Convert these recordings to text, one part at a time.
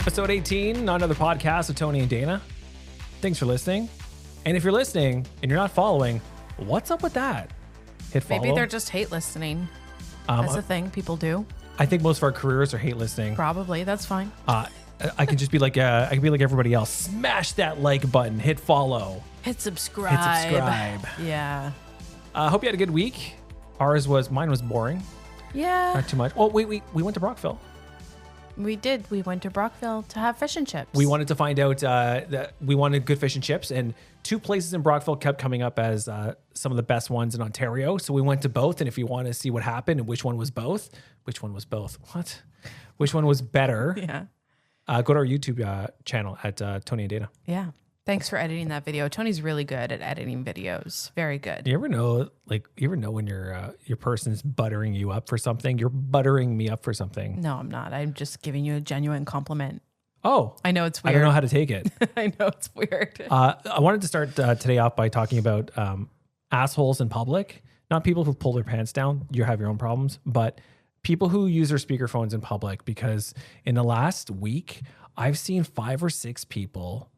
Episode 18, not another podcast with Tony and Dana. Thanks for listening. And if you're listening and you're not following, what's up with that? Hit follow. Maybe they're just hate listening. That's a thing people do. I think most of our careers are hate listening. Probably. That's fine. I can just be like I can be like everybody else. Smash that like button. Hit follow. Hit subscribe. Yeah. Hope you had a good week. Mine was boring. Yeah. Not too much. Oh, we went to Brockville. We did. We went to Brockville to have fish and chips. We wanted to find out that we wanted good fish and chips, and two places in Brockville kept coming up as some of the best ones in Ontario. So we went to both, and if you want to see what happened and which one was both, which one was better, Yeah. go to our YouTube channel at Tony and Dana. Yeah. Thanks for editing that video. Tony's really good at editing videos. Very good. You ever know when your person's buttering you up for something? You're buttering me up for something. No, I'm not. I'm just giving you a genuine compliment. Oh. I know it's weird. I don't know how to take it. I know it's weird. I wanted to start today off by talking about assholes in public. Not people who pull their pants down. You have your own problems. But people who use their speakerphones in public. Because in the last week, I've seen 5 or 6 people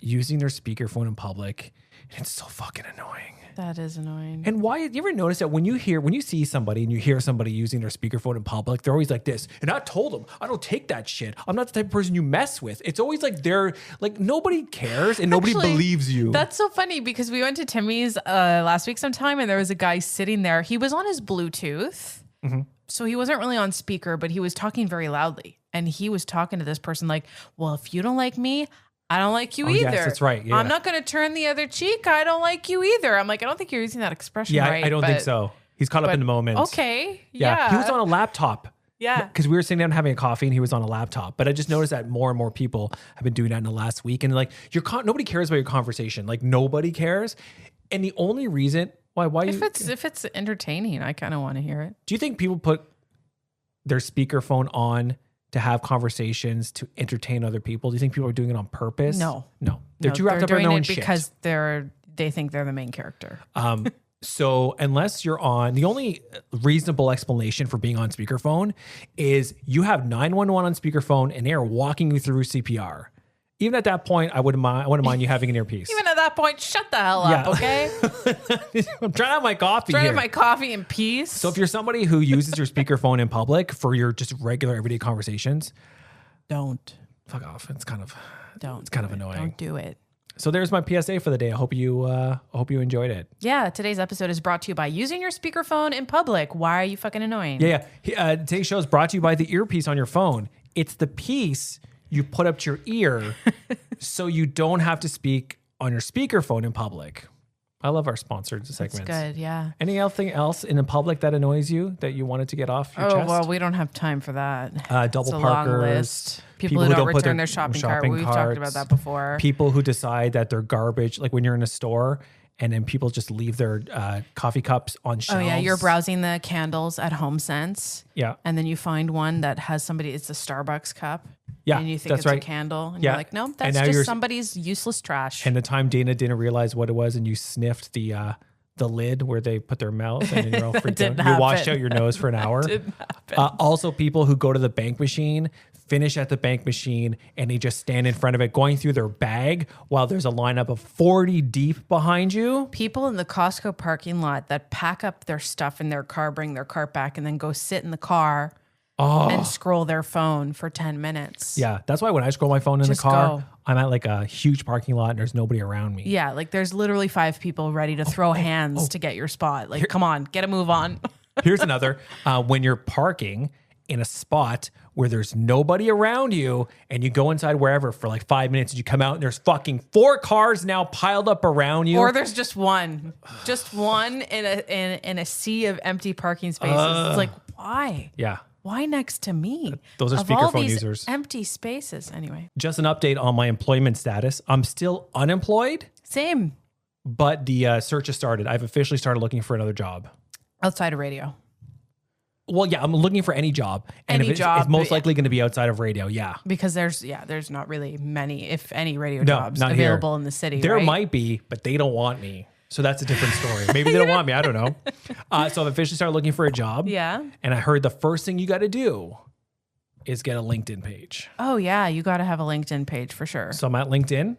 using their speakerphone in public, and it's so fucking annoying. That is annoying. And why? You ever notice that when you see somebody and you hear somebody using their speakerphone in public, they're always like this. And I told them, I don't take that shit. I'm not the type of person you mess with. It's always like they're like nobody cares and nobody believes you. That's so funny because we went to Timmy's last week sometime, and there was a guy sitting there. He was on his Bluetooth, so he wasn't really on speaker, but he was talking very loudly, and he was talking to this person like, "Well, if you don't like me, I don't like you either. Yes, that's right. Yeah. I'm not going to turn the other cheek. I don't like you either." I'm like, I don't think you're using that expression right. I don't think so. He's caught up in the moment. Okay. Yeah. He was on a laptop. Yeah. Because we were sitting down having a coffee and he was on a laptop. But I just noticed that more and more people have been doing that in the last week. And like, nobody cares about your conversation. Like, nobody cares. And the only reason why if it's entertaining, I kind of want to hear it. Do you think people put their speakerphone on to have conversations to entertain other people? Do you think people are doing it on purpose? No. They're too wrapped up in their own shit. Because they think they're the main character. So unless you're on, the only reasonable explanation for being on speakerphone is you have 911 on speakerphone and they are walking you through CPR. Even at that point, I wouldn't mind you having an earpiece. Even at that point, shut the hell up, okay? I'm trying to have my coffee Trying to here. have my coffee in peace. So if you're somebody who uses your speakerphone in public for your just regular everyday conversations, don't. Fuck off. It's kind of annoying. Don't do it. So there's my PSA for the day. I hope you enjoyed it. Yeah, today's episode is brought to you by using your speakerphone in public. Why are you fucking annoying? Yeah. Today's show is brought to you by the earpiece on your phone. It's the piece you put up to your ear so you don't have to speak on your speakerphone in public. I love our sponsored segments. That's good, yeah. Anything else in the public that annoys you that you wanted to get off your chest? Oh, well, we don't have time for that. Double it's a parkers. long list. People who don't return their shopping cart. We've carts, talked about that before. People who decide that they're garbage, like when you're in a store and then people just leave their coffee cups on shelves. Oh, yeah. You're browsing the candles at HomeSense. Yeah. And then you find one that has it's a Starbucks cup. Yeah, and you think that's it's right. a candle. And you're like, no, that's just somebody's useless trash. And the time Dana didn't realize what it was and you sniffed the lid where they put their mouth and then you're all freaked out. You washed out your nose for an hour. Didn't happen. Also, people who go to the bank machine, finish at the bank machine, and they just stand in front of it going through their bag while there's a lineup of 40 deep behind you. People in the Costco parking lot that pack up their stuff in their car, bring their cart back, and then go sit in the car and scroll their phone for 10 minutes. Yeah, that's why when I scroll my phone in the car, I'm at like a huge parking lot and there's nobody around me. Yeah, like there's literally 5 people ready to throw hands to get your spot. Like, come on, get a move on. Here's another. When you're parking in a spot where there's nobody around you and you go inside wherever for like 5 minutes and you come out and there's fucking 4 cars now piled up around you. Or there's just one in a sea of empty parking spaces. It's like, why? Yeah. Why next to me? Those are of all speakerphone these users. Empty spaces. Anyway. Just an update on my employment status. I'm still unemployed. Same. But the search has started. I've officially started looking for another job. Outside of radio. Well, yeah, I'm looking for any job. And Any if job, it's most likely going to be outside of radio, yeah. Because there's not really many, if any, radio jobs not available here. In the city. There right? might be, but they don't want me. So that's a different story. Maybe they don't want me. I don't know. So I've officially started looking for a job. Yeah. And I heard the first thing you got to do is get a LinkedIn page. Oh yeah, you got to have a LinkedIn page for sure. So I'm at LinkedIn,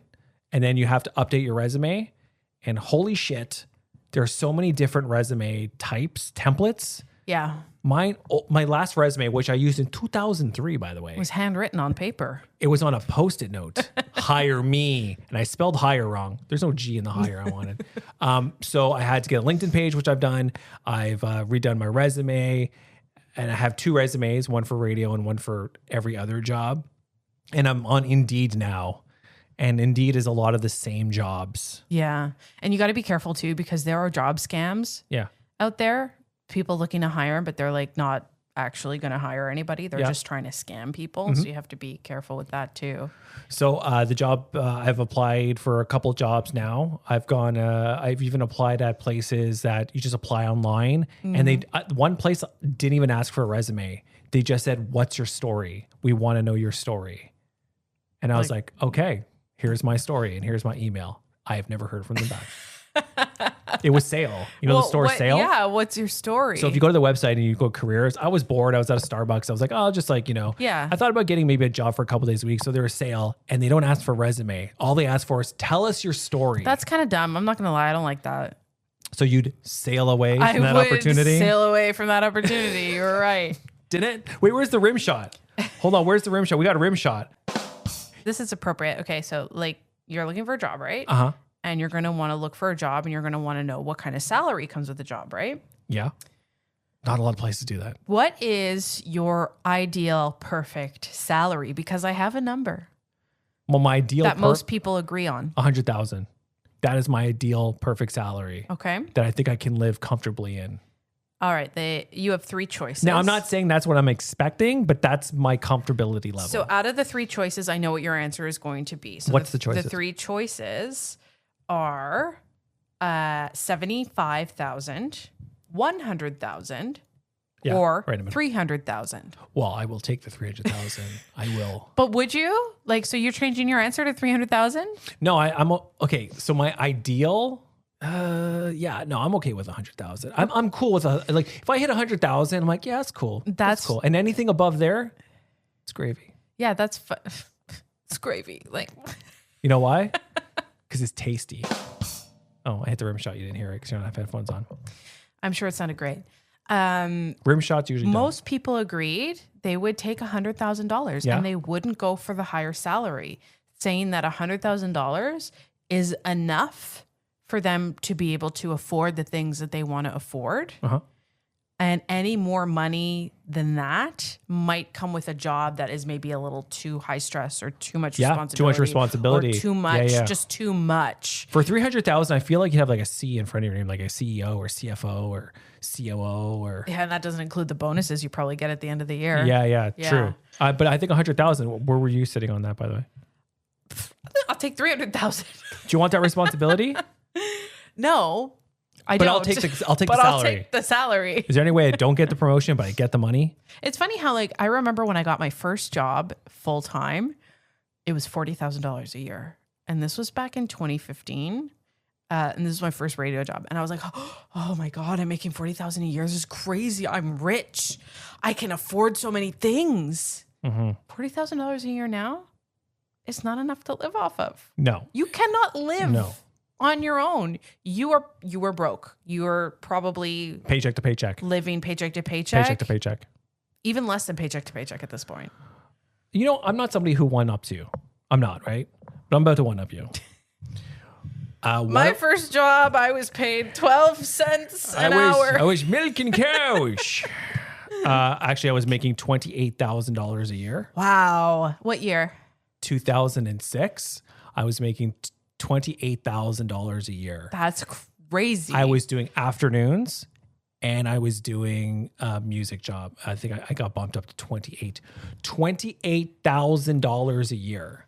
and then you have to update your resume. And holy shit, there are so many different resume types, templates. Yeah. My last resume, which I used in 2003, by the way, It was handwritten on paper. it was on a Post-it note. Hire me, and I spelled hire wrong. There's no G in the hire I wanted. So I had to get a LinkedIn page, which I've done. I've redone my resume, and I have 2 resumes, one for radio and one for every other job. And I'm on Indeed now. And Indeed is a lot of the same jobs. Yeah. And you got to be careful too, because there are job scams Yeah. out there. People looking to hire, but they're like not actually going to hire anybody. They're just trying to scam people. So you have to be careful with that too. So the job, I've applied for a couple jobs now. I've even applied at places that you just apply online. And they one place didn't even ask for a resume. They just said, "What's your story? We want to know your story." And I was like, okay, here's my story and here's my email. I have never heard from them back. It was Sale. You know the store Sale? Yeah. What's your story? So if you go to the website and you go careers, I was bored. I was at a Starbucks. I was like, oh, just like, Yeah. I thought about getting maybe a job for a couple days a week. So they're a Sale and they don't ask for a resume. All they ask for is tell us your story. That's kind of dumb. I'm not going to lie. I don't like that. So you'd sail away I from that would opportunity? sail away from that opportunity. You're right. Did it? Wait, where's the rim shot? Hold on. Where's the rim shot? We got a rim shot. This is appropriate. Okay. So like you're looking for a job, right? Uh-huh. And you're going to want to look for a job and you're going to want to know what kind of salary comes with the job, right? Yeah. Not a lot of places do that. What is your ideal perfect salary? Because I have a number Well, my ideal that most people agree on. 100,000. That is my ideal perfect salary Okay. that I think I can live comfortably in. All right. You have 3 choices. Now, I'm not saying that's what I'm expecting, but that's my comfortability level. So out of the 3 choices, I know what your answer is going to be. So What's the choices? The 3 choices are 75,000, 100,000, or right in the middle. 300,000. Well, I will take the 300,000. I will. But would you? Like, so you're changing your answer to 300,000? No, I'm okay. So my ideal, I'm okay with 100,000. I'm cool with if I hit 100,000, I'm like, yeah, that's cool. That's cool. And anything above there, it's gravy. Yeah, that's it's gravy. Like, you know why? Because it's tasty. Oh, I hit the rim shot. You didn't hear it because you don't have headphones on. I'm sure it sounded great. Rim shots usually most people agreed they would take $100,000 and they wouldn't go for the higher salary, saying that $100,000 is enough for them to be able to afford the things that they want to afford. Uh-huh. And any more money than that might come with a job that is maybe a little too high stress or too much responsibility. Too much responsibility. Or too much, just too much. For 300,000, I feel like you have like a C in front of your name, like a CEO or CFO or COO or. Yeah, and that doesn't include the bonuses you probably get at the end of the year. Yeah, true. But I think 100,000. Where were you sitting on that, by the way? I'll take 300,000. Do you want that responsibility? No. But don't. I'll take the salary. I'll take the salary. Is there any way I don't get the promotion, but I get the money? It's funny how I remember when I got my first job full time, it was $40,000 a year. And this was back in 2015. And this is my first radio job. And I was like, oh my God, I'm making $40,000 a year. This is crazy. I'm rich. I can afford so many things. Mm-hmm. $40,000 a year now, it's not enough to live off of. No. You cannot live on your own. You are broke. You're probably paycheck to paycheck, living paycheck to paycheck. Paycheck to paycheck. Even less than paycheck to paycheck at this point. You know, I'm not somebody who one-ups you. I'm not, right? But I'm about to one-up you. My first job, I was paid 12 cents an hour. I was milking cows. Actually, I was making $28,000 a year. Wow. What year? 2006. I was making $28,000 a year. That's crazy. I was doing afternoons and I was doing a music job. I think I got bumped up to $28,000 a year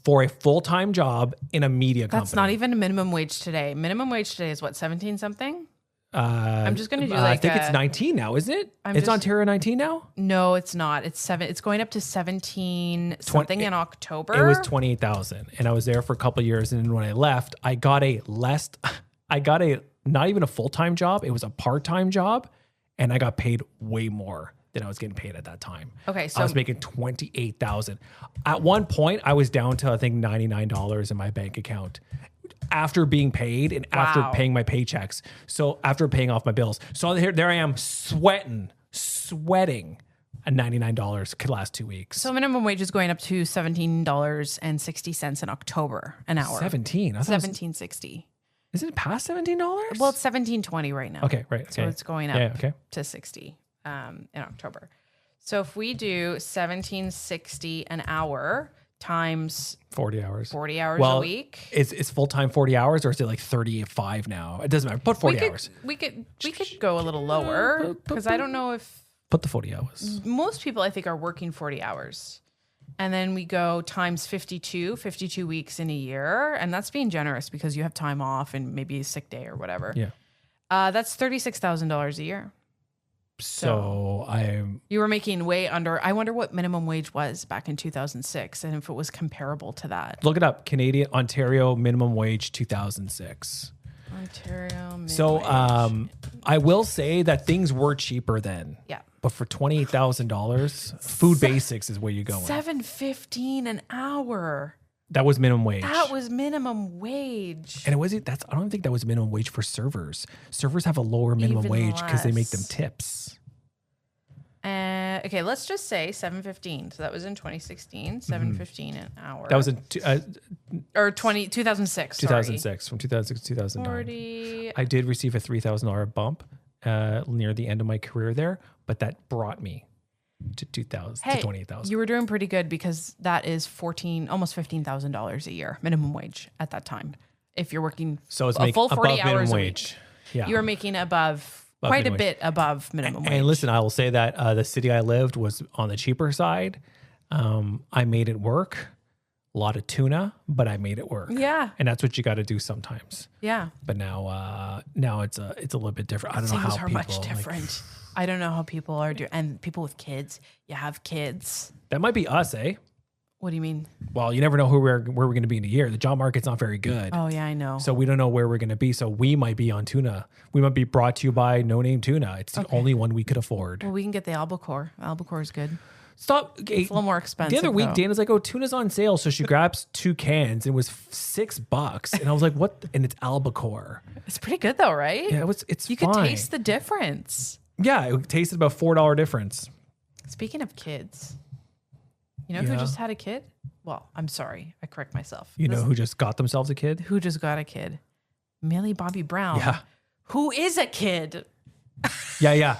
for a full-time job in a media company. That's not even a minimum wage today. Minimum wage today is what, 17 something? I'm just going to do I think it's 19 now, isn't it? It's Ontario 19 now? No, it's not. It's 7. It's going up to 17 something in October. It was 28,000 and I was there for a couple of years. And then when I left, I got a not even a full-time job. It was a part-time job and I got paid way more than I was getting paid at that time. Okay, I so was making $28,000. At one point, I was down to I think $99 in my bank account after being paid and after Wow. paying my paychecks. So after paying off my bills, so there I am sweating at $99 could last 2 weeks. so minimum wage is going up to $17.60 in October an hour. 17. I thought it was- $17.60. Is it past $17? Well, it's $17.20 right now. Okay, right. So okay. it's going up Yeah, okay. to 60 in October. So if we do $17.60 an hour times 40 hours. 40 hours Well, a week, It's full-time 40 hours or is it like 35 now? It doesn't matter. Put 40 hours. we could go a little lower because I don't know if Put the 40 hours. most people I think are working 40 hours. And then we go times 52 weeks in a year. And that's being generous because you have time off and maybe a sick day or whatever. Yeah. That's $36,000 a year. So You were making way under. I wonder what minimum wage was back in 2006 and if it was comparable to that. look it up. Ontario minimum wage 2006. Ontario minimum So wage. I will say that things were cheaper then. Yeah. But for $28,000, food basics is where you go. $7.15 an hour. That was minimum wage. That was minimum wage. And it wasn't. I don't think that was minimum wage for servers. Servers have a lower minimum Even wage because they make them less. tips. Okay, let's just say $7.15. So that was in 2016, $7.15 an hour. That was in or 2006. 2006, from 2006 to 2009. 40. I did receive a $3,000 bump near the end of my career there, but that brought me to to Hey, 28,000. you were doing pretty good because that is almost $15,000 a year minimum wage at that time. If you're working So it's a full 40 above hours minimum a wage. week, Yeah. you were making above Above quite a minimum bit above minimum wage. And listen, I will say that the city I lived was on the cheaper side. I made it work. A lot of tuna, but I made it work. Yeah. And that's what you got to do sometimes. Yeah. But now it's a little bit different. I don't know Things how are people much different. I don't know how people are doing, and people with kids. You have kids. That might be us, eh? What do you mean? Well, you never know where we're going to be in a year. The job market's not very good. Oh yeah, I know. So we don't know where we're going to be. So we might be on tuna. We might be brought to you by No Name Tuna. It's the only one we could afford. Well, we can get the albacore. Albacore is good. Stop. Okay. It's a little more expensive. The other week, though. Dana's like, "Oh, tuna's on sale." So she grabs 2 cans. And it was $6, and I was like, "What?" And it's albacore. It's pretty good though, right? Yeah, it's You fine. could taste the difference. Yeah, it tasted about $4 difference. Speaking of kids, you know who Yeah. just had a kid? Well, I'm sorry, I correct myself. You know who just got themselves a kid? who just got a kid? Millie Bobby Brown. Yeah. Who is a kid? Yeah.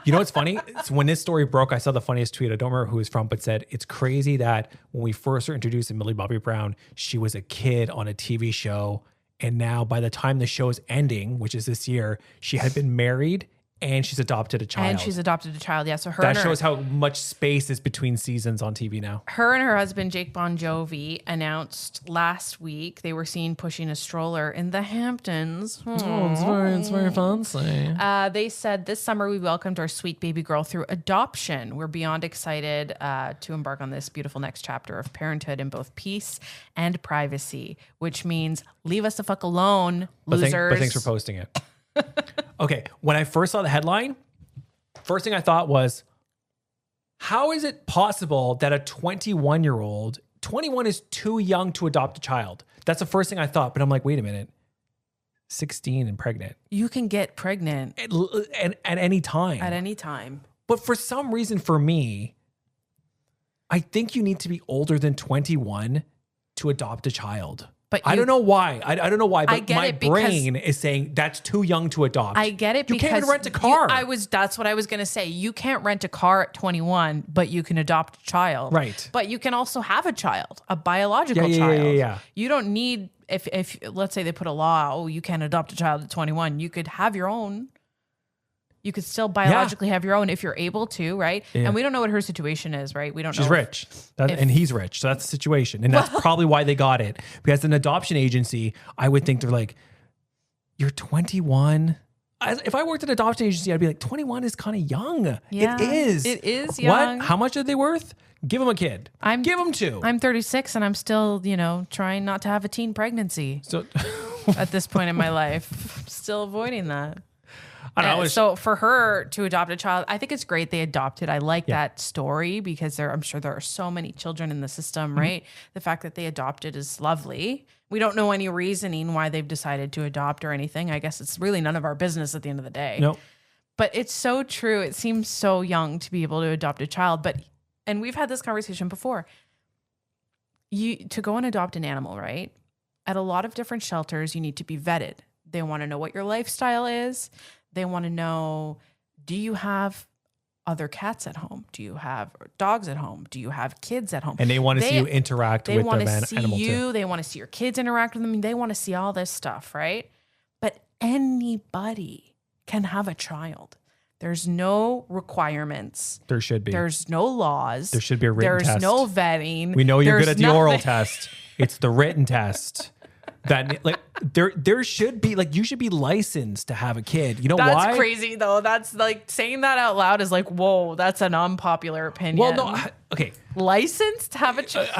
You know what's funny? It's when this story broke, I saw the funniest tweet. I don't remember who it was from, but said, it's crazy that when we first were introduced to Millie Bobby Brown, she was a kid on a TV show. And now by the time the show is ending, which is this year, she had been married and she's adopted a child. And she's adopted a child. Yeah, so her That and her, shows how much space is between seasons on TV now. her and her husband Jake Bon Jovi announced last week they were seen pushing a stroller in the Hamptons. It's very fancy. They said this summer we welcomed our sweet baby girl through adoption. We're beyond excited to embark on this beautiful next chapter of parenthood in both peace and privacy, which means leave us the fuck alone, losers. But thanks for posting it. Okay, when I first saw the headline, first thing I thought was, how is it possible that a 21-year-old, 21 is too young to adopt a child? That's the first thing I thought, but I'm like, wait a minute. 16 and pregnant. You can get pregnant At any time. at any time. But for some reason, for me, I think you need to be older than 21 to adopt a child. But I don't know why. I don't know why, but get my it because- brain is saying that's too young to adopt. I get it You because can't even rent a car. That's what I was going to say. You can't rent a car at 21, but you can adopt a child. Right. But you can also have a child, a biological Yeah. child. You don't need if let's say they put a law, oh, you can't adopt a child at 21, you could have your own. You could still biologically have your own if you're able to, right? Yeah. And we don't know what her situation is, right? We don't know. She's rich, and he's rich, so that's the situation, and that's probably why they got it. Because an adoption agency, I would think they're like, "You're 21." If I worked at an adoption agency, I'd be like, 21 is kind of young. Yeah, It is. it is young. What? How much are they worth? Give them a kid. Give them 2. I'm 36 and I'm still, trying not to have a teen pregnancy So at this point in my life. Still avoiding that. I don't know. So for her to adopt a child, I think it's great they adopted. I like that story because I'm sure there are so many children in the system, right? The fact that they adopted is lovely. We don't know any reasoning why they've decided to adopt or anything. I guess it's really none of our business at the end of the day. No. But it's so true. It seems so young to be able to adopt a child. And we've had this conversation before. To go and adopt an animal, right? At a lot of different shelters, you need to be vetted. They want to know what your lifestyle is. They want to know, do you have other cats at home? Do you have dogs at home? Do you have kids at home? And they want to see you interact with the animal too. They want to see your kids interact with them. They want to see all this stuff, right? But anybody can have a child. There's no requirements. There should be. There's no laws. There should be a written test. There's no vetting. We know you're good at the oral test. It's the written test. That like there should be like you should be licensed to have a kid. You know why? That's crazy though. That's like saying that out loud is like, whoa, that's an unpopular opinion. Well, no, okay. Licensed to have a child?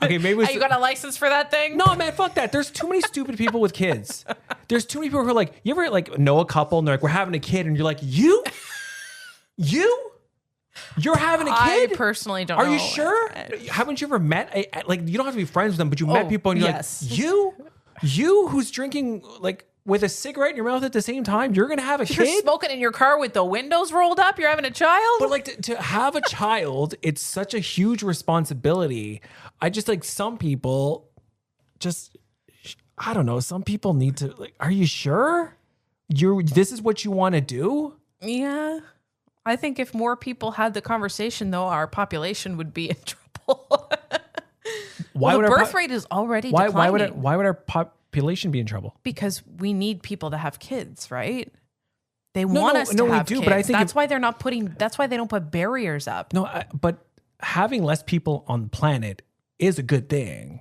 Okay, maybe you got a license for that thing? No, man, fuck that. There's too many stupid people with kids. There's too many people who are like, you ever like know a couple and they're like, we're having a kid, and you're like, you're having a kid? I personally don't know. Are you sure? Haven't you ever met, like, you don't have to be friends with them, but you met people and you're like, you who's drinking, like, with a cigarette in your mouth at the same time, you're going to have a kid? You're smoking in your car with the windows rolled up? You're having a child? But, like, to have a child, it's such a huge responsibility. I just, like, some people just, I don't know, some people need to, like, are you sure? This is what you want to do? Yeah. I think if more people had the conversation, though, our population would be in trouble. The birth rate is already declining. Why would our population be in trouble? Because we need people to have kids, right? They want us to have kids. But I think that's why they're not putting. That's why they don't put barriers up. No, but having less people on the planet is a good thing.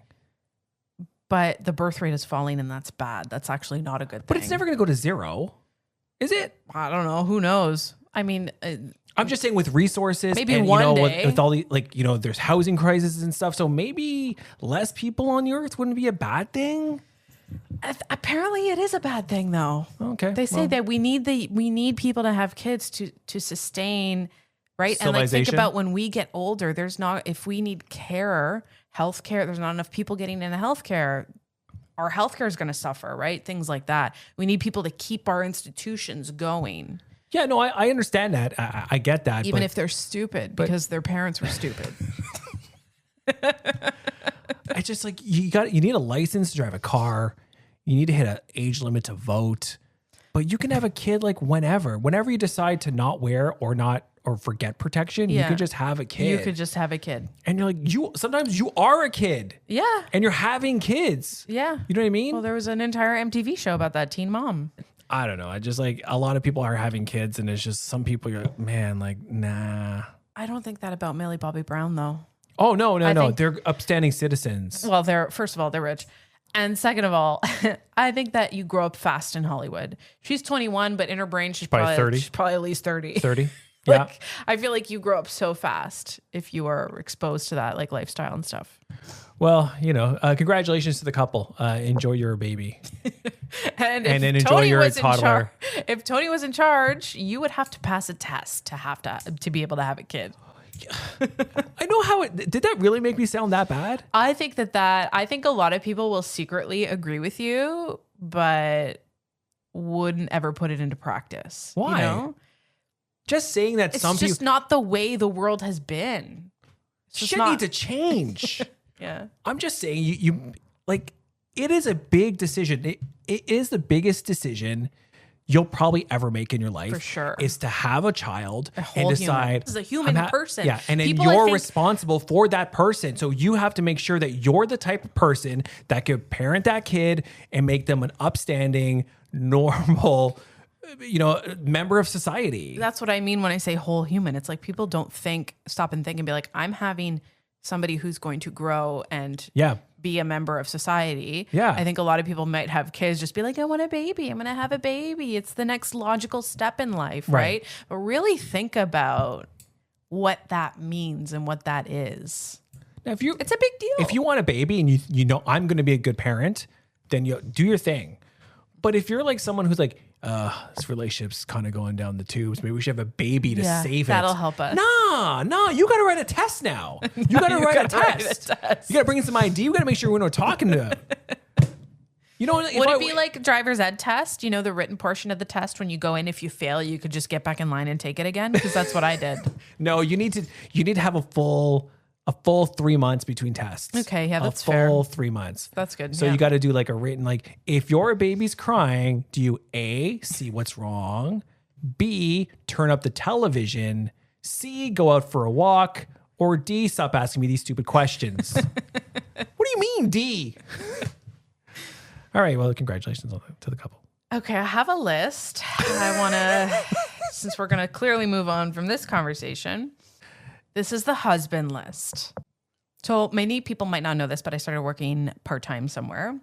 But the birth rate is falling, and that's bad. That's actually not a good thing. But it's never going to go to zero, is it? I don't know. Who knows? I mean, I'm just saying with resources, maybe and, one day with all the, like, there's housing crises and stuff. So maybe less people on the earth wouldn't be a bad thing. Apparently, it is a bad thing, though. Okay, they say that we need people to have kids to sustain, right? And like think about when we get older. If we need healthcare, there's not enough people getting into healthcare. Our healthcare is going to suffer, right? Things like that. We need people to keep our institutions going. Yeah, no, I understand that. I get that. Even if they're stupid because their parents were stupid. I just like you need a license to drive a car. You need to hit an age limit to vote. But you can have a kid like whenever you decide to not wear or forget protection, you can just have a kid. You could just have a kid. And you're like, sometimes you are a kid. Yeah. And you're having kids. Yeah. You know what I mean? Well, there was an entire MTV show about that, Teen Mom. I don't know. I just like a lot of people are having kids, and it's just some people you're like, man, like, nah. I don't think that about Millie Bobby Brown, though. Oh, no. They're upstanding citizens. Well, first of all, they're rich. And second of all, I think that you grow up fast in Hollywood. She's 21, but in her brain, she's probably 30. She's probably at least 30. 30? Yeah. I feel like you grow up so fast if you are exposed to that like lifestyle and stuff. Well, congratulations to the couple. Enjoy your baby. and then enjoy your toddler. If Tony was in charge, you would have to pass a test to be able to have a kid. I know how did that really make me sound that bad? I think I think a lot of people will secretly agree with you, but wouldn't ever put it into practice. Why? Just saying that it's just not the way the world has been. Shit need to change. Yeah. I'm just saying you like it is a big decision. It is the biggest decision you'll probably ever make in your life. For sure. Is to have a child and decide. This is a human person. Yeah. And then you're responsible for that person. So you have to make sure that you're the type of person that could parent that kid and make them an upstanding, normal, member of society. That's what I mean when I say whole human. It's like people don't stop and think and be like, I'm having somebody who's going to grow and be a member of society. Yeah. I think a lot of people might have kids just be like, I want a baby. I'm going to have a baby. It's the next logical step in life, right? But really think about what that means and what that is. Now, it's a big deal. If you want a baby and you know I'm going to be a good parent, then you do your thing. But if you're like someone who's like, this relationship's kind of going down the tubes, maybe we should have a baby to save it. That'll help us. No, you got to write a test now. You got to write a test. You got to bring in some ID. We got to make sure we're not talking to. You know, would it be like driver's ed test? You know, the written portion of the test when you go in, if you fail, you could just get back in line and take it again? Because that's what I did. No, you need to have a full 3 months between tests. Okay, yeah, that's fair. A full 3 months. That's good. So you got to do like a written, like if your baby's crying, do you A, see what's wrong, B, turn up the television, C, go out for a walk, or D, stop asking me these stupid questions? What do you mean D? All right, well, congratulations to the couple. Okay, I have a list. I want to, since we're going to clearly move on from this conversation, this is the husband list. So many people might not know this, but I started working part-time somewhere.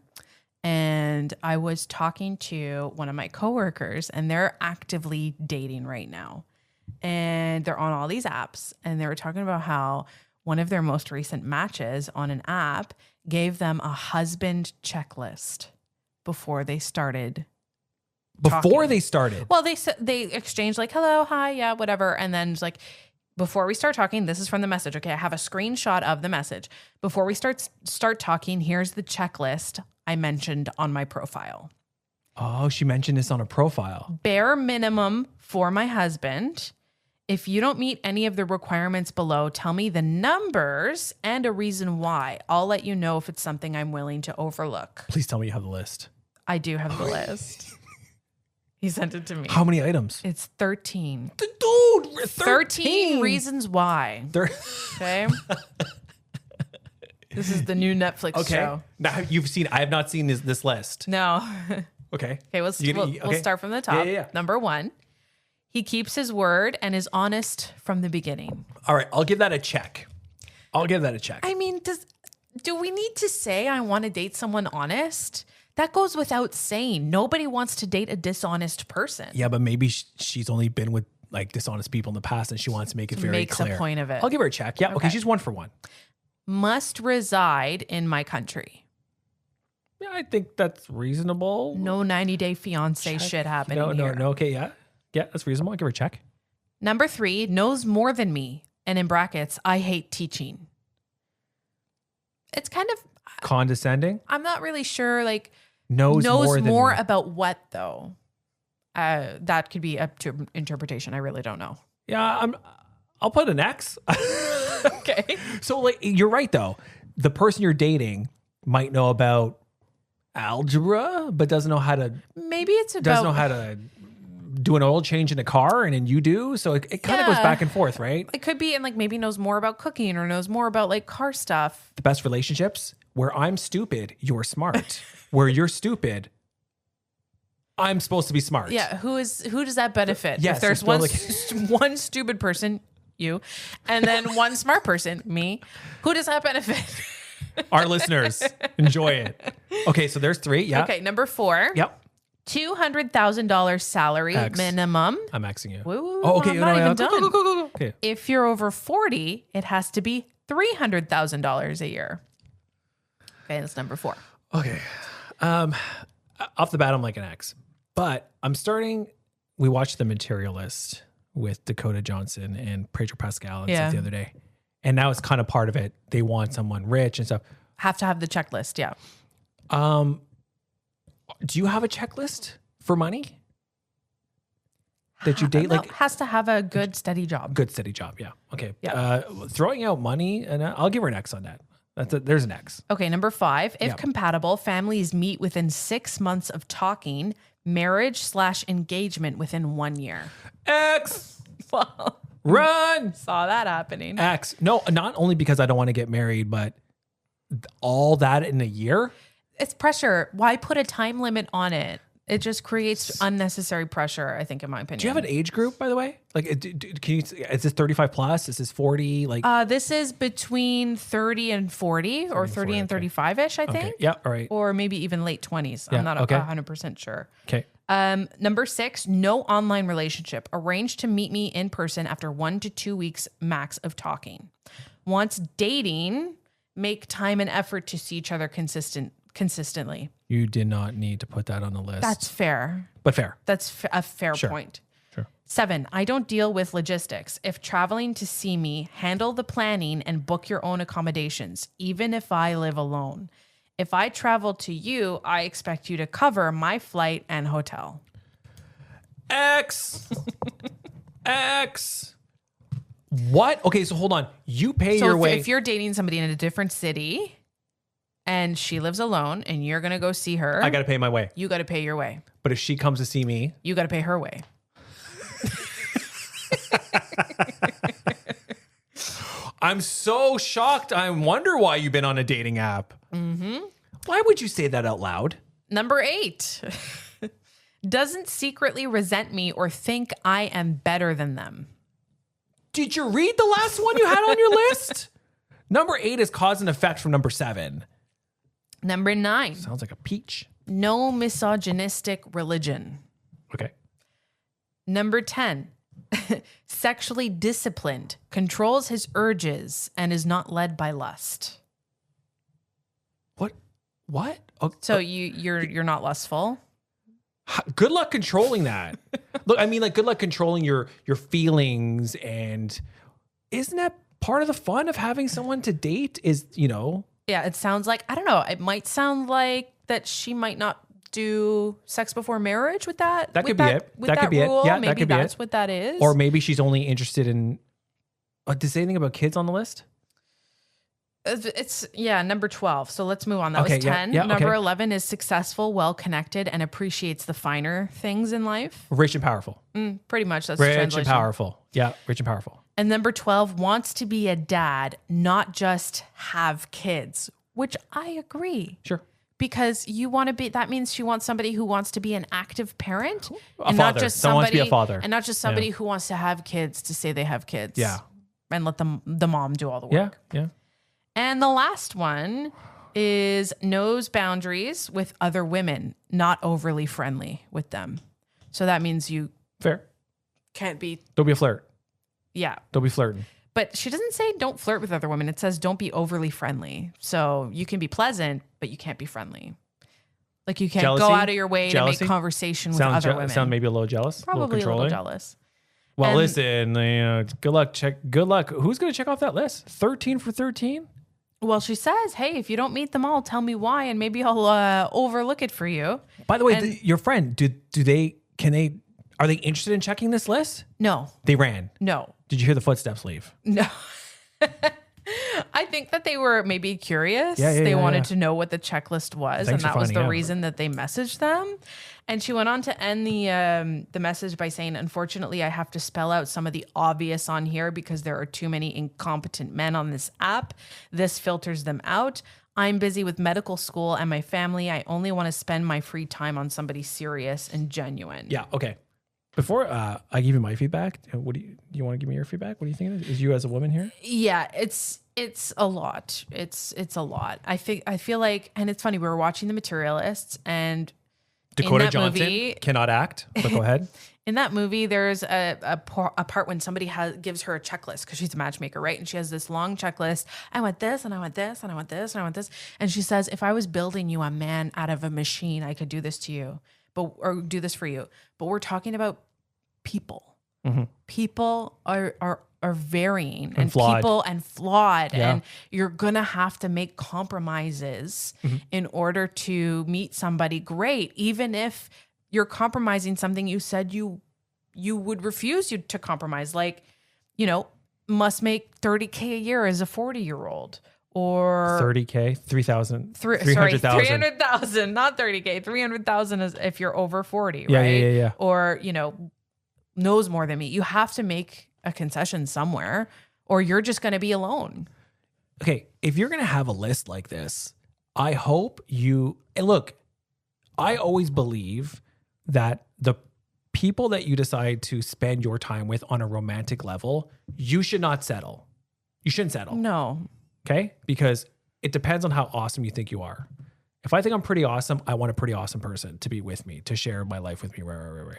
And I was talking to one of my coworkers, and they're actively dating right now. And they're on all these apps, and they were talking about how one of their most recent matches on an app gave them a husband checklist before they started. Before they started? Well, they exchanged like, hello, hi, yeah, whatever. And then it's like, before we start talking, this is from the message. Okay, I have a screenshot of the message. Before we start talking, here's the checklist I mentioned on my profile. Oh, she mentioned this on a profile. Bare minimum for my husband. If you don't meet any of the requirements below, tell me the numbers and a reason why. I'll let you know if it's something I'm willing to overlook. Please tell me you have the list. I do have the list. He sent it to me. How many items? It's 13. Dude, 13 reasons why. Okay. This is the new Netflix show. Now I have not seen this list. No. Okay. Okay, we'll start from the top. Yeah. Number 1, he keeps his word and is honest from the beginning. All right, I'll give that a check. I mean, do we need to say I want to date someone honest? That goes without saying. Nobody wants to date a dishonest person. Yeah, but maybe she's only been with like dishonest people in the past and she wants to make it very clear. Makes a point of it. I'll give her a check. Yeah, okay, she's 1 for 1. Must reside in my country. Yeah, I think that's reasonable. No 90-day fiance shit happening here. No, okay, yeah. Yeah, that's reasonable. I'll give her a check. Number 3, knows more than me. And in brackets, I hate teaching. It's kind of condescending. I'm not really sure, like, knows more about what though. That could be up to interpretation. I really don't know. Yeah, I'll put an X. Okay. So like you're right though. The person you're dating might know about algebra, but doesn't know how to do an oil change in a car, and then you do. So it kind of goes back and forth, right? It could be, and like maybe knows more about cooking or knows more about like car stuff. The best relationships where I'm stupid, you're smart. Where you're stupid, I'm supposed to be smart. Yeah. Who does that benefit? Yes, if there's one stupid person, you, and then one smart person, me, who does that benefit? Our listeners enjoy it. Okay, so there's 3. Yeah. Okay, number 4. Yep. $200,000 salary minimum. I'm Xing you. Woo, oh, okay. I'm not even done. Go. Okay. If you're over 40, it has to be $300,000 a year. Okay, that's number 4. Okay. Off the bat, I'm like an X. But we watched The Materialist with Dakota Johnson and Pedro Pascal and stuff the other day. And now it's kind of part of it. They want someone rich and stuff. Have to have the checklist, yeah. Do you have a checklist for money that you date? Like has to have a good steady job. Good steady job, yeah. Okay. Yeah. Throwing out money, and I'll give her an X on that. There's an X. Okay, number 5. If compatible, families meet within 6 months of talking. Marriage/engagement within 1 year. X. Well, run. Saw that happening. X. No, not only because I don't want to get married, but all that in a year. It's pressure. Why put a time limit on it? It just creates unnecessary pressure, I think, in my opinion. Do you have an age group, by the way? Like, is this 35 plus? Is this 40? Like, this is between 30 and 40 or 30 and 35-ish, I think. Okay. Yeah, all right. Or maybe even late 20s. Yeah, I'm not 100% sure. Okay. Number 6, no online relationship. Arrange to meet me in person after 1 to 2 weeks max of talking. Wants dating, make time and effort to see each other consistently. You did not need to put that on the list. That's fair. But fair. That's a fair Sure. point. Sure. 7, I don't deal with logistics. If traveling to see me, handle the planning and book your own accommodations, even if I live alone. If I travel to you, I expect you to cover my flight and hotel. X. X. What? Okay, so hold on. You pay your way. If you're dating somebody in a different city and she lives alone and you're going to go see her, I got to pay my way. you got to pay your way. But if she comes to see me, You got to pay her way. I'm so shocked. I wonder why you've been on a dating app. Mm-hmm. Why would you say that out loud? Number 8, doesn't secretly resent me or think I am better than them. Did you read the last one you had on your list? Number 8 is cause and effect from number 7. Number 9, Sounds like a peach. no misogynistic religion. Okay. Number 10, sexually disciplined, controls his urges, and is not led by lust. What? Oh, So you're not lustful. good luck controlling that. Look, I mean, like, good luck controlling your feelings, and isn't that part of the fun of having someone to date? Is, you know, Yeah, it sounds like, I don't know, it might sound like that she might not do sex before marriage with that. That could with be it. With That could be it. rule. Yeah, that Maybe could be that's it. what that is. or maybe she's only interested in. Did it say anything about kids on the list? It's number 12. So let's move on. That Okay, was yeah, 10. yeah, Number okay. 11 is successful, well-connected, and appreciates the finer things in life. Rich and powerful. Pretty much that's the Rich and translation. powerful. Yeah, rich and powerful. And number 12 wants to be a dad, not just have kids, which I agree. Sure. Because you want to be, that means she wants somebody who wants to be an active parent. A father. Someone wants to be a father. And not just somebody who wants to have kids to say they have kids. Yeah. And let the mom do all the work. Yeah. Yeah. And the last one is knows boundaries with other women, not overly friendly with them. So that means you Fair. can't be, Don't be a flirt. yeah. Don't be flirting. But she doesn't say don't flirt with other women. It says don't be overly friendly. So you can be pleasant, but you can't be friendly. Like you can't Jealousy? go out of your way Jealousy? to make conversation with other women. Sound maybe a little jealous. Probably a little controlling. jealous. Well, And- listen, good luck. Good luck. Who's going to check off that list? 13 for 13? Well, she says, hey, if you don't meet them all, tell me why, and maybe I'll overlook it for you. By the way, And- your friend, are they interested in checking this list? No, They ran. no, Did you hear the footsteps leave? no. I think that they were maybe curious. Yeah, They wanted yeah. to know what the checklist was, Thanks and for that was finding the out. reason that they messaged them. And she went on to end the message by saying, unfortunately, I have to spell out some of the obvious on here because there are too many incompetent men on this app. This filters them out. I'm busy with medical school and my family. I only want to spend my free time on somebody serious and genuine. Yeah. Okay. Before I give you my feedback, do you want to give me your feedback? What do you think it is you as a woman here? Yeah, it's a lot. It's a lot. I feel like, and it's funny, we were watching The Materialists, and Dakota that Johnson movie- cannot act, but go ahead. in that movie, there's a part when somebody gives her a checklist because she's a matchmaker, right? And she has this long checklist. I want this, and I want this, and I want this, and I want this. And she says, if I was building you a man out of a machine, I could do this to you, or do this for you. But we're talking about people. Mm-hmm. People are varying and flawed. people and flawed, Yeah. and you're gonna have to make compromises Mm-hmm. in order to meet somebody great, even if you're compromising something you said you would refuse you to compromise, like, must make $30K a year as a 40-year-old, or 30K, 3,000, 300,000, 300,000. not 30K, 300,000 is if you're over 40, Yeah, right? yeah. Or, knows more than me. You have to make a concession somewhere, or you're just going to be alone. Okay, if you're going to have a list like this, I hope and look, I always believe that the people that you decide to spend your time with on a romantic level, you should not settle. You shouldn't settle. No. Okay? Because it depends on how awesome you think you are. If I think I'm pretty awesome, I want a pretty awesome person to be with me, to share my life with me. Right.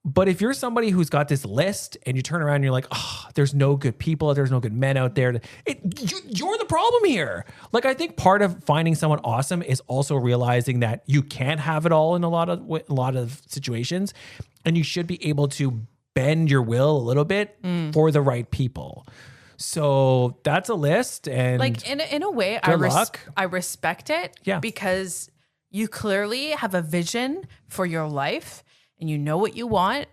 But if you're somebody who's got this list and you turn around and you're like, oh, there's no good people, there's no good men out there, you're the problem here. Like, I think part of finding someone awesome is also realizing that you can't have it all in a lot of situations, and you should be able to bend your will a little bit for the right people. So that's a list, and like in a way, I respect it. Yeah. Because you clearly have a vision for your life. And you know what you want,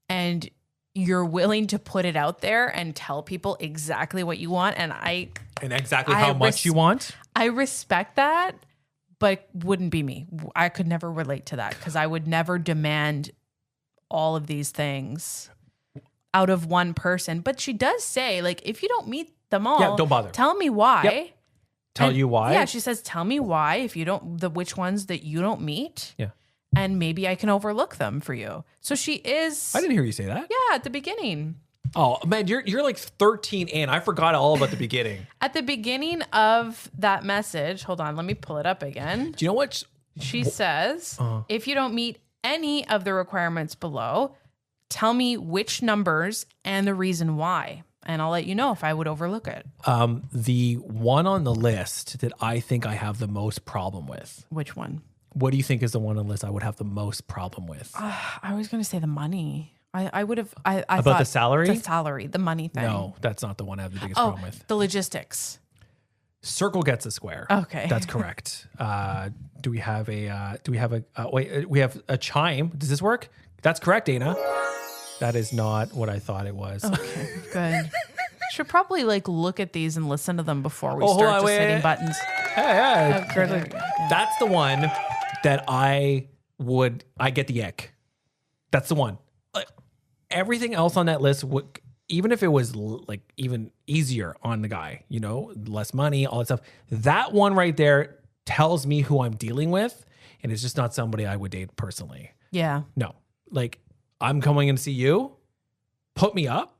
and you're willing to put it out there and tell people exactly what you want. And exactly how much you want. I respect that, but wouldn't be me. I could never relate to that because I would never demand all of these things out of one person. But she does say, like, if you don't meet them all, don't bother. Tell me why. Yep. Tell you why. Yeah, she says, tell me why if you don't, which ones that you don't meet. Yeah. And maybe I can overlook them for you. So she is. I didn't hear you say that. Yeah, at the beginning. Oh man, you're like 13 in. I forgot all about the beginning. At the beginning of that message, hold on, let me pull it up again. Do you know what she says? If you don't meet any of the requirements below, tell me which numbers and the reason why, and I'll let you know if I would overlook it. The one on the list that I think I have the most problem with. Which one? What do you think is the one on the list I would have the most problem with? I was going to say the money. I would have. I about thought the salary? The salary, the money thing. No, that's not the one I have the biggest problem with. The logistics. Circle gets a square. Okay, that's correct. Do we have a? Wait, we have a chime. Does this work? That's correct, Dana. That is not what I thought it was. Okay, good. Should probably like look at these and listen to them before we start just hitting buttons. Hey, that's the one that I get the ick. That's the one. Everything else on that list would, even if it was like even easier on the guy, you know, less money, all that stuff. That one right there tells me who I'm dealing with, and it's just not somebody I would date personally. Yeah. No, like I'm coming in to see you. Put me up.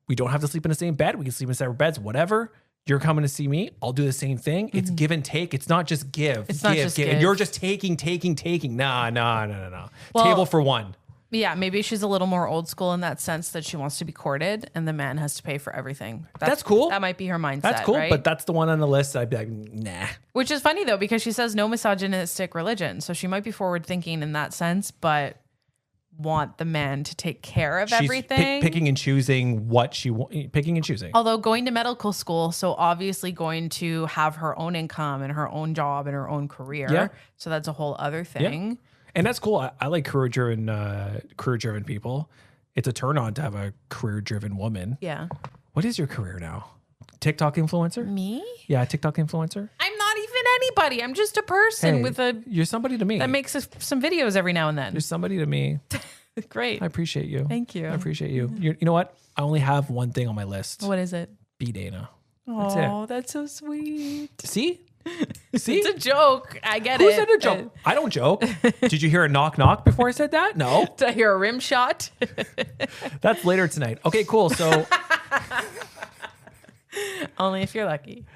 We don't have to sleep in the same bed. We can sleep in separate beds, whatever. You're coming to see me. I'll do the same thing. Mm-hmm. It's give and take. It's not just give. It's not just give. And you're just taking. No. Well, table for one. Yeah, maybe she's a little more old school in that sense that she wants to be courted and the man has to pay for everything. That's cool. That might be her mindset. That's cool, right? But that's the one on the list. I'd be like, nah. Which is funny though, because she says no misogynistic religion. So she might be forward thinking in that sense, but want the man to take care of everything. Picking and choosing what she wants. Picking and choosing. Although going to medical school, so obviously going to have her own income and her own job and her own career. Yeah. So that's a whole other thing. Yeah. And that's cool. I like career-driven people. It's a turn on to have a career-driven woman. Yeah. What is your career now? TikTok influencer? Me? Yeah, TikTok influencer. I'm not even anybody. I'm just a person You're somebody to me. that makes some videos every now and then. You're somebody to me. Great. I appreciate you. Thank you. I appreciate you. You know what? I only have one thing on my list. What is it? Be Dana. Oh, that's so sweet. See? It's a joke. I get it. Who said a joke? I don't joke. Did you hear a knock knock before I said that? No. Did I hear a rim shot? That's later tonight. Okay, cool. So only if you're lucky.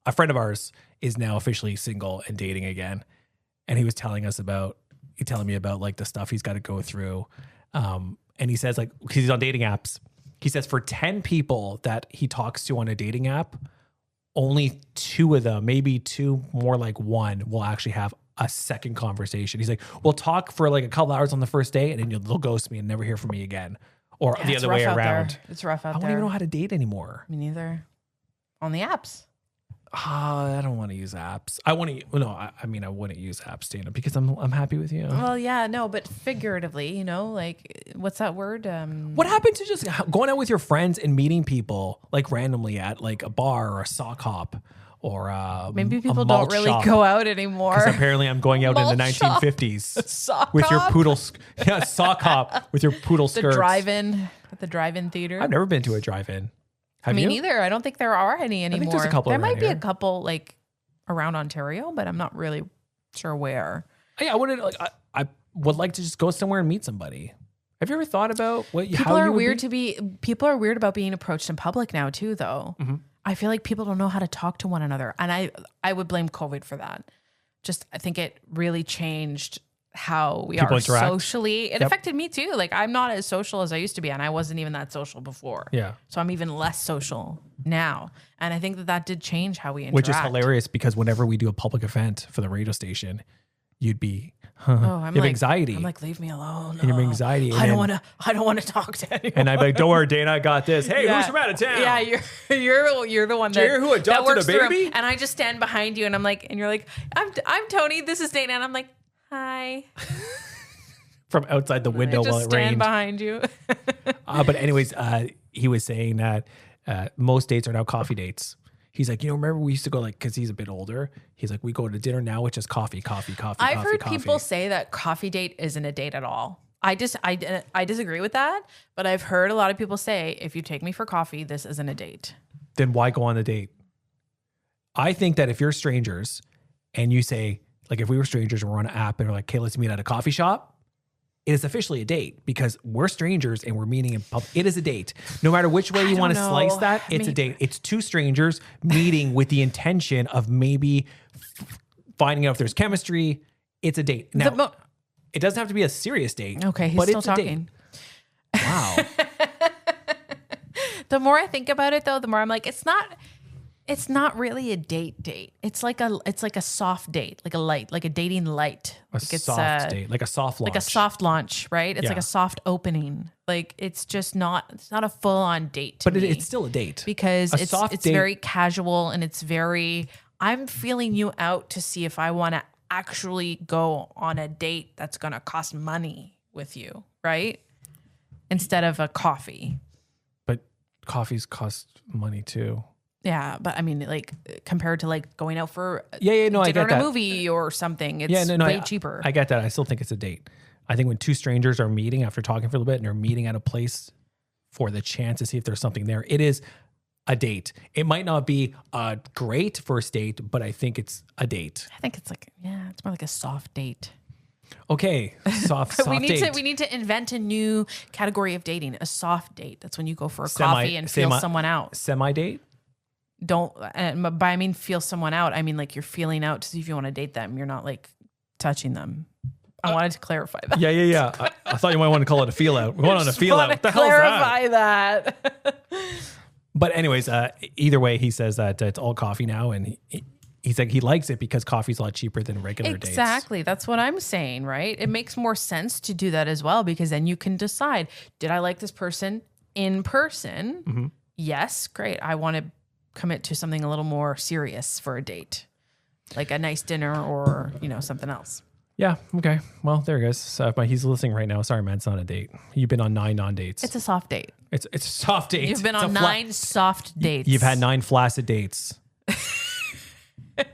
A friend of ours is now officially single and dating again. And he was telling me about like the stuff he's got to go through. And he says, like, because he's on dating apps, he says for 10 people that he talks to on a dating app, only 2 of them, maybe 2, more like 1, will actually have a second conversation. He's like, we'll talk for like a couple hours on the first day and then they'll ghost me and never hear from me again. Or the other way around. It's rough out there. I don't even know how to date anymore. Me neither. On the apps. I don't want to use apps. I wouldn't use apps, Dana, because I'm happy with you. Well, yeah, no, but figuratively, you know, like, what's that word? What happened to just going out with your friends and meeting people like randomly at like a bar or a sock hop or maybe people don't really go out anymore. Because apparently I'm going out in the 1950s sock with hop? your poodle. Yeah, sock hop with your poodle skirts. The drive-in theater. I've never been to a drive-in. Have you? Me neither. I don't think there are any anymore. I think there's a couple. There might be a couple like around Ontario, but I'm not really sure where. Yeah, I would like to just go somewhere and meet somebody. Have you ever thought about what people are weird to be? People are weird about being approached in public now too, though. Mm-hmm. I feel like people don't know how to talk to one another, and I would blame COVID for that. I think it really changed how we People are interact. socially. It Yep. affected me too. Like I'm not as social as I used to be, and I wasn't even that social before. Yeah. So I'm even less social now. And I think that did change how we interact. Which is hilarious because whenever we do a public event for the radio station, you'd be, you have anxiety. I'm like, leave me alone. And you have anxiety. I don't want to talk to anyone. And I'm like, don't worry, Dana, I got this. Hey, who's from out of town? Yeah, you're the one Do you hear who adopted works a baby? through 'em. And I just stand behind you, and I'm like, and you're like, I'm Tony. This is Dana, and I'm like, hi. From outside the window I just while it stand rained. behind you. But anyways, he was saying that most dates are now coffee dates. He's like, remember we used to go because he's a bit older. He's like, we go to dinner now, it's just coffee. I've heard people say that coffee date isn't a date at all. I disagree with that, but I've heard a lot of people say, if you take me for coffee, this isn't a date. Then why go on the date? I think that if you're strangers and you say, like if we were strangers and we're on an app and we're like, okay, let's meet at a coffee shop, it is officially a date because we're strangers and we're meeting in public. It is a date. No matter which way you want to slice that, it's a date. It's two strangers meeting with the intention of maybe finding out if there's chemistry. It's a date. Now, it doesn't have to be a serious date. Okay, he's but still it's talking. A date. Wow. The more I think about it, though, the more I'm like, it's not really a date. It's like a soft date, like a dating light. Soft date, like a soft launch. Like a soft launch, right? It's like a soft opening. Like it's not a full on date to me. It's still a date. Because it's date, very casual and it's very, I'm feeling you out to see if I want to actually go on a date that's going to cost money with you, right? Instead of a coffee. But coffees cost money too. Yeah, but I mean, like compared to like going out for no, I get a that. movie or something, it's way cheaper. I get that. I still think it's a date. I think when two strangers are meeting after talking for a little bit and they're meeting at a place for the chance to see if there's something there, it is a date. It might not be a great first date, but I think it's a date. I think it's it's more like a soft date. Okay, soft we date. need to invent a new category of dating, a soft date. That's when you go for a coffee and feel someone out. Semi-date? By I mean feel someone out, I mean like you're feeling out to see if you want to date them. You're not like touching them. I wanted to clarify that. Yeah. I thought you might want to call it a feel out. We're going on a feel out. What the hell is clarify that. But anyways, either way, he says that it's all coffee now, and he's like he likes it because coffee's a lot cheaper than regular dates. Exactly. That's what I'm saying, right? It makes more sense to do that as well because then you can decide, did I like this person in person? Mm-hmm. Yes, great. I want to commit to something a little more serious for a date, like a nice dinner or, something else. Yeah. Okay. Well, there he goes. But he's listening right now. Sorry, man. It's not a date. You've been on 9 non-dates. It's a soft date. It's a soft date. You've been on 9 soft dates. You've had 9 flaccid dates.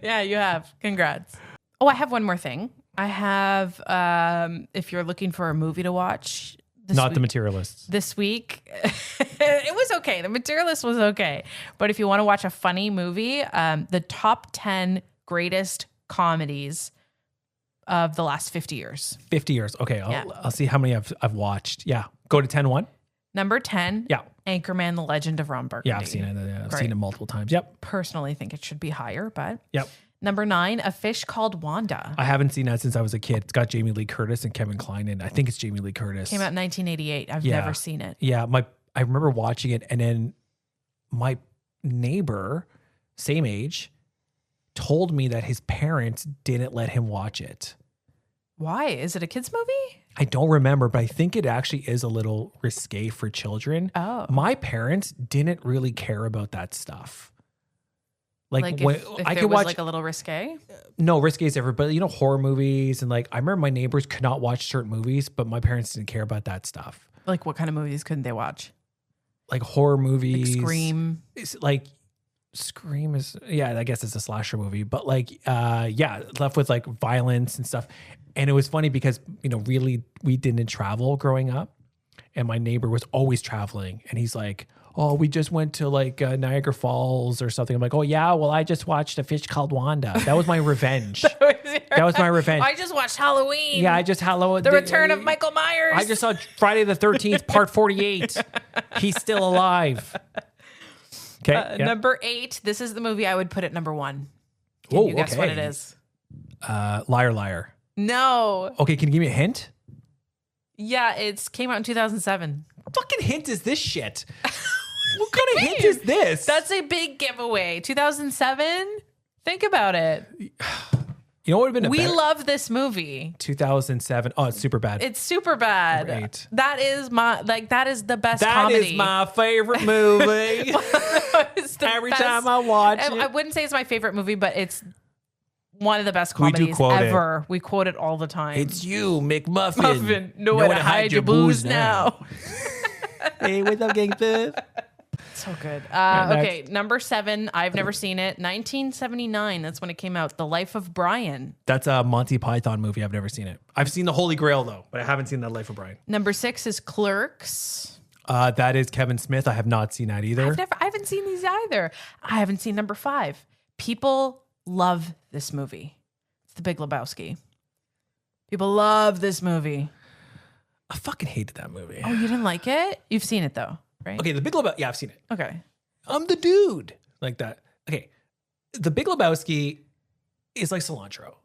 Yeah, you have. Congrats. Oh, I have one more thing. I have, if you're looking for a movie to watch. Not The Materialists. This week, it was okay. The Materialist was okay. But if you want to watch a funny movie, the top 10 greatest comedies of the last 50 years. 50 years. Okay. I'll see how many I've watched. Yeah. Go to 10-1. Number 10. Yeah. Anchorman, The Legend of Ron Burgundy. Yeah, I've seen it. I've seen it multiple times. Yep. Personally think it should be higher, but. Yep. Number 9, A Fish Called Wanda. I haven't seen that since I was a kid. It's got Jamie Lee Curtis and Kevin Kline in. I think it's Jamie Lee Curtis. Came out in 1988. I've never seen it. Yeah, I remember watching it, and then my neighbor, same age, told me that his parents didn't let him watch it. Why? Is it a kids movie? I don't remember, but I think it actually is a little risque for children. Oh. My parents didn't really care about that stuff. Like if I it could was watch like a little risque? No, risque is different, but horror movies and I remember my neighbors could not watch certain movies, but my parents didn't care about that stuff. Like what kind of movies couldn't they watch? Like horror movies. Like Scream. It's Scream is I guess it's a slasher movie, but left with violence and stuff. And it was funny because really we didn't travel growing up, and my neighbor was always traveling, and he's like, oh, we just went to Niagara Falls or something. I'm like, oh yeah, well I just watched A Fish Called Wanda. That was my revenge. That was my revenge. I just watched Halloween. Yeah, I just Halloween. The Return of Michael Myers. I just saw Friday the 13th, part 48. He's still alive. Okay. Number 8. This is the movie I would put at number 1. Can you guess what it is? Liar Liar. No. Okay, can you give me a hint? Yeah, it came out in 2007. What fucking hint is this shit? What kind of hint is this? That's a big giveaway. 2007? Think about it. You know what would have been We love this movie. 2007. Oh, it's super bad. It's super bad. Great. That is the best That comedy. is my favorite movie. It's the Every best- time I watch I it. wouldn't say it's my favorite movie, but it's one of the best We do comedies quote it. ever. We quote it all the time. It's you, McMuffin. Muffin, know where to hide your booze now. Hey, what's up, gangsters? So good. next. Okay, number 7. I've never seen it. 1979. That's when it came out. The Life of Brian. That's a Monty Python movie. I've never seen it. I've seen The Holy Grail, though, but I haven't seen The Life of Brian. Number 6 is Clerks. That is Kevin Smith. I have not seen that either. I haven't seen these either. I haven't seen number 5. People love this movie. It's The Big Lebowski. People love this movie. I fucking hated that movie. Oh, you didn't like it? You've seen it though, right? Okay, The Big Lebowski. Yeah, I've seen it. Okay. I'm the dude. Like that. Okay. The Big Lebowski is like cilantro.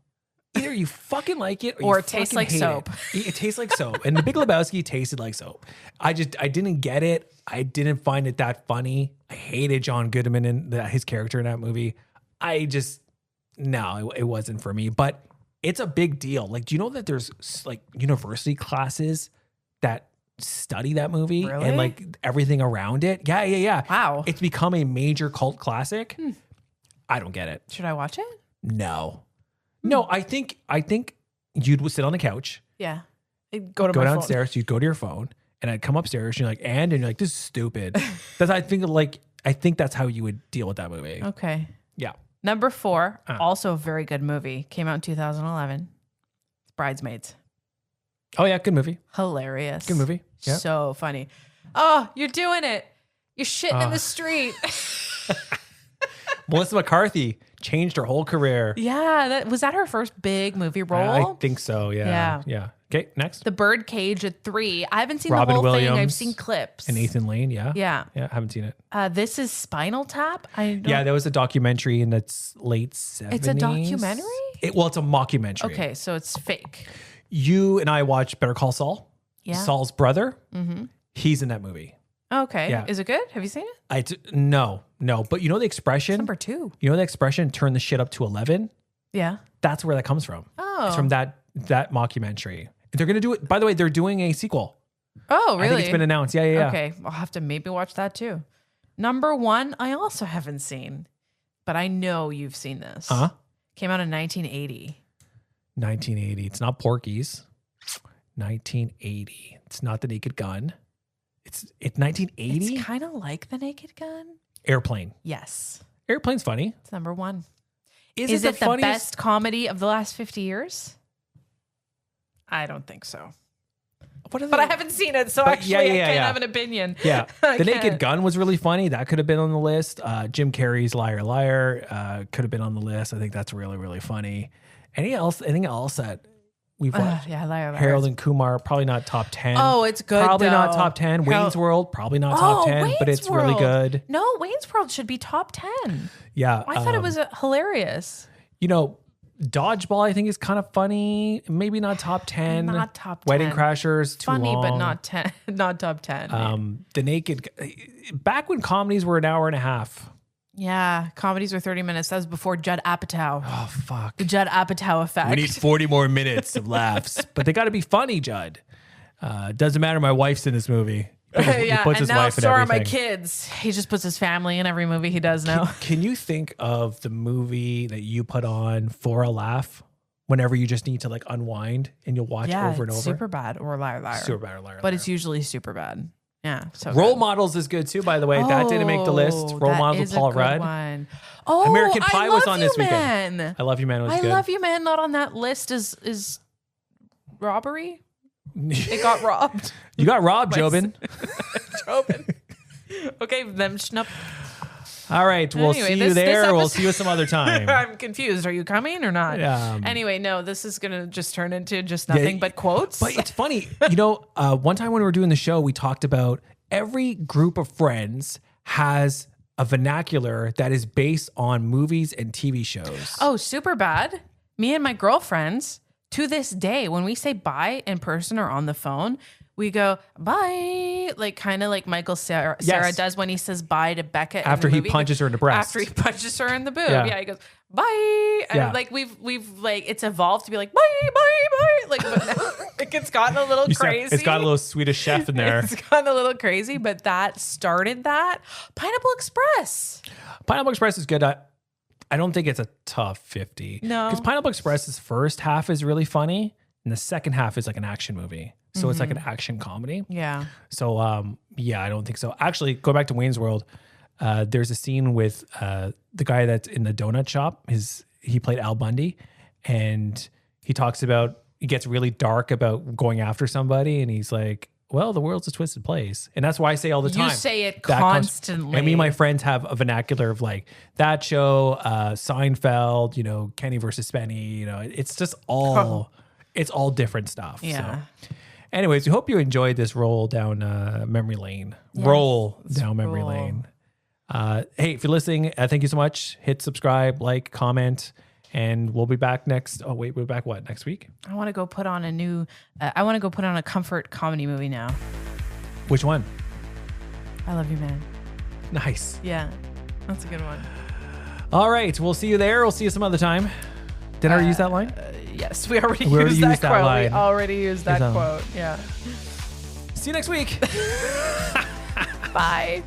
Either you fucking like it Or you it tastes fucking like hate soap. It tastes like soap. And The Big Lebowski tasted like soap. I didn't get it. I didn't find it that funny. I hated John Goodman and his character in that movie. No, it wasn't for me. But it's a big deal. Like, do you know that there's like university classes that study that movie Really? and like everything around it? Yeah. Wow. It's become a major cult classic. I don't get it. Should I watch it? No. I think you'd sit on the couch, Yeah. I'd go to go my downstairs, you'd go to your phone, and I'd come upstairs, and you're like, and you're like, this is stupid. I think that's how you would deal with that movie. phone. Okay. Yeah. Number 4, also a very good movie. Came out in 2011. It's Bridesmaids. Oh yeah, good movie. Hilarious. Good movie. Yeah. So funny. Oh, you're doing it. You're shitting in the street. Melissa McCarthy changed her whole career. Yeah. Was that her first big movie role? I think so. Yeah. Okay, next. The Birdcage at 3. I haven't seen Robin the whole thing. I've Williams seen clips. And Nathan Lane. Yeah. Yeah. Haven't seen it. This is Spinal Tap. Yeah, there was a documentary in its late 70s. It's a documentary? It's a mockumentary. Okay, so it's fake. You and I watched Better Call Saul. Yeah. Saul's brother. Mm-hmm. He's in that movie. Okay. Yeah. Is it good? Have you seen it? No. But you know the expression? Number 2. You know the expression, turn the shit up to 11? Yeah. That's where that comes from. Oh. It's from that mockumentary. They're going to do it. By the way, they're doing a sequel. Oh, really? I think it's been announced. Yeah. Okay. I'll have to maybe watch that too. Number 1, I also haven't seen, but I know you've seen this. Uh-huh. Came out in 1980. 1980. It's not Porky's. 1980. It's not The Naked Gun. It's 1980? It's kind of like The Naked Gun. Airplane. Yes. Airplane's funny. It's number 1. Is it the best comedy of the last 50 years? I don't think so. But I haven't seen it, so actually I can't have an opinion. Yeah. I The Naked can't. Gun was really funny. That could have been on the list. Jim Carrey's Liar Liar could have been on the list. I think that's really, really funny. Anything else that we've watched? Yeah, Liar Liar. Harold and Kumar, probably not top 10. Oh, it's good. Probably not though. top 10. Wayne's World, probably not top 10, but Wayne's it's really World. good. No, Wayne's World should be top 10. Yeah. I thought it was hilarious. Dodgeball, I think, is kind of funny. Maybe not top 10. Not top 10. Wedding Crashers, too Funny, long. but not 10. Not top 10. The Naked, back when comedies were an hour and a half. Yeah, comedies were 30 minutes. That was before Judd Apatow. Oh, fuck. The Judd Apatow effect. We need 40 more minutes of laughs. But they got to be funny, Judd. Doesn't matter. My wife's in this movie. He puts his and now wife in so are my everything. kids. He just puts his family in every movie he does now. Can you think of the movie that you put on for a laugh whenever you just need to like unwind and you'll watch over and over? Super bad or Liar Liar. Super bad or Liar But Liar. it's usually super bad. Yeah. So Role good. Models is good too, by the way. That didn't make the list. Role that Models is with Paul a good Rudd. one. Oh, American Pie I was Love on You, this weekend. Man. I Love You Man was I good. Love You Man not on that list is robbery. It got robbed. You got robbed, Jobin. Jobin. Okay, them schnupp. All right, we'll Anyway, see you this there. We'll episode- see you some other time. I'm confused. Are you coming or not? Anyway, no, this is going to just turn into just nothing but quotes. But it's funny. One time when we were doing the show, we talked about every group of friends has a vernacular that is based on movies and TV shows. Oh, super bad. Me and my girlfriends to this day, when we say bye in person or on the phone, we go bye, like kind of like Michael Sarah does when he says bye to Becca after he punches her in the breast. After he punches her in the boob, yeah, he goes bye. And like we've like it's evolved to be like bye. Like but now, like it's gotten a little crazy. It's got a little Swedish chef in there. It's gotten a little crazy, but that started that. Pineapple Express. Pineapple Express is good. I don't think it's a tough 50. No, because Pineapple Express's first half is really funny, and the second half is like an action movie. So it's like an action comedy. Yeah. So, I don't think so. Actually, go back to Wayne's World. There's a scene with the guy that's in the donut shop. He played Al Bundy, and he talks about, he gets really dark about going after somebody, and he's like, well, the world's a twisted place. And that's why I say all the time. You say it constantly. And me and my friends have a vernacular of like that show, Seinfeld, Kenny versus Spenny, it's just all, it's all different stuff. Yeah. So. Anyways, we hope you enjoyed this roll down memory lane. Yes, roll down memory lane. Hey, if you're listening, thank you so much. Hit subscribe, like, comment, and we'll be back next. Oh, wait, we're back next week? I want to go put on a comfort comedy movie now. Which one? I Love You, Man. Nice. Yeah, that's a good one. All right, we'll see you there. We'll see you some other time. Did I use that line? Yes, we already used that quote. Line. We already used that quote. Yeah. See you next week. Bye.